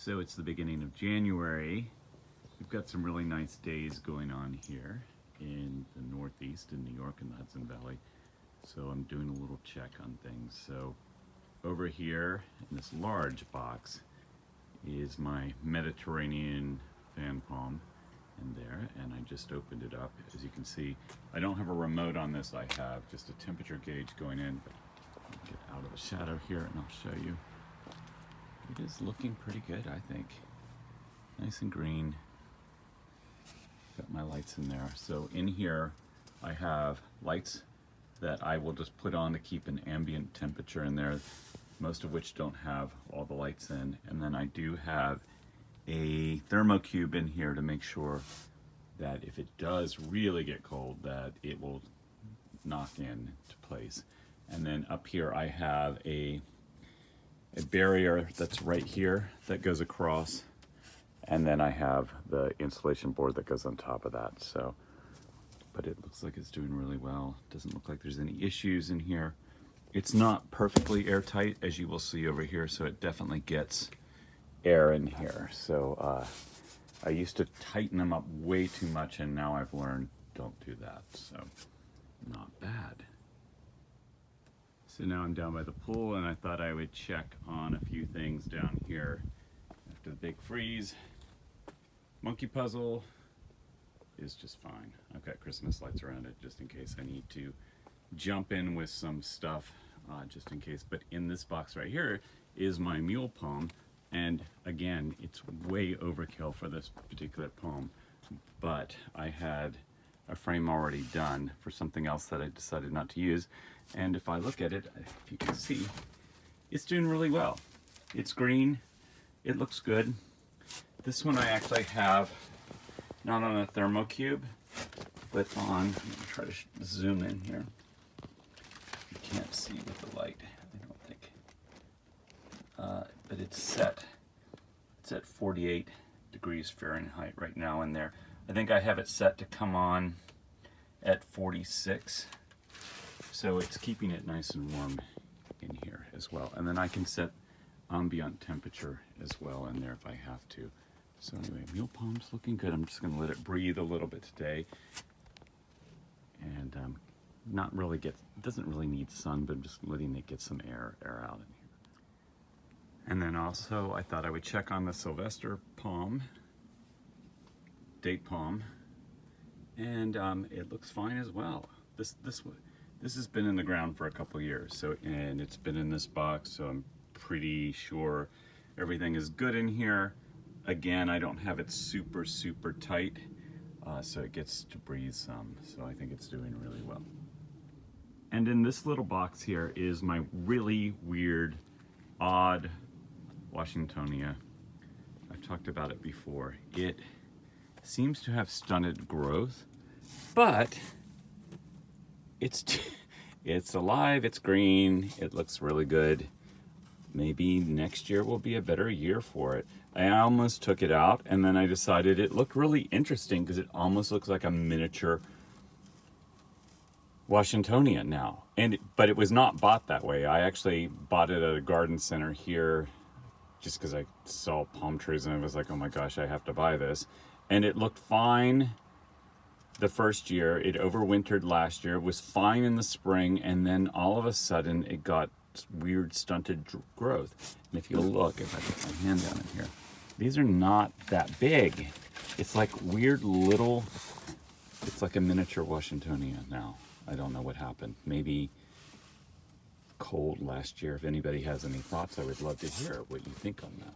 So it's the beginning of January. We've got some really nice days going on here in the Northeast in New York and the Hudson Valley. So I'm doing a little check on things. So over here in this large box is my Mediterranean fan palm in there, and I just opened it up. As you can see, I don't have a remote on this. I have just a temperature gauge going in. But I'll get out of the shadow here and I'll show you. It is looking pretty good, I think. Nice and green. Got my lights in there. So in here I have lights that I will just put on to keep an ambient temperature in there, most of which don't have all the lights in. And then I do have a thermocube in here to make sure that if it does really get cold, that it will knock in to place. And then up here I have a barrier that's right here that goes across, and then I have the insulation board that goes on top of that. So, but it looks like it's doing really well. Doesn't look like there's any issues in here. It's not perfectly airtight, as you will see over here, so it definitely gets air in here. So I used to tighten them up way too much, and now I've learned don't do that. So not bad. So now I'm down by the pool, and I thought I would check on a few things down here. After the big freeze, monkey puzzle is just fine. I've got Christmas lights around it just in case I need to jump in with some stuff, just in case. But in this box right here is my mule palm, and again, it's way overkill for this particular palm, but I had a frame already done for something else that I decided not to use. And if I look at it, if you can see, it's doing really well. It's green, it looks good. This one I actually have not on a thermocube, but on, let me try to zoom in here. You can't see with the light, I don't think. But it's at 48 degrees Fahrenheit right now in there. I think I have it set to come on at 46. So it's keeping it nice and warm in here as well. And then I can set ambient temperature as well in there if I have to. So anyway, mule palm's looking good. I'm just gonna let it breathe a little bit today. And doesn't really need sun, but I'm just letting it get some air out in here. And then also I thought I would check on the Sylvester Palm, date palm, and it looks fine as well. This has been in the ground for a couple years, so, and it's been in this box, so I'm pretty sure everything is good in here. Again, I don't have it super tight, so it gets to breathe some, so I think it's doing really well. And in this little box here is my really weird, odd Washingtonia. I've talked about it before. It seems to have stunted growth, but it's alive, it's green, it looks really good. Maybe next year will be a better year for it. I almost took it out, and then I decided it looked really interesting because it almost looks like a miniature Washingtonia now. But it was not bought that way. I actually bought it at a garden center here just because I saw palm trees and I was like, oh my gosh, I have to buy this. And it looked fine the first year. It overwintered last year, was fine in the spring, and then all of a sudden it got weird stunted growth. And if you look, if I put my hand down in here, these are not that big. It's like weird little, it's like a miniature Washingtonia now. I don't know what happened. Maybe cold last year. If anybody has any thoughts, I would love to hear what you think on that.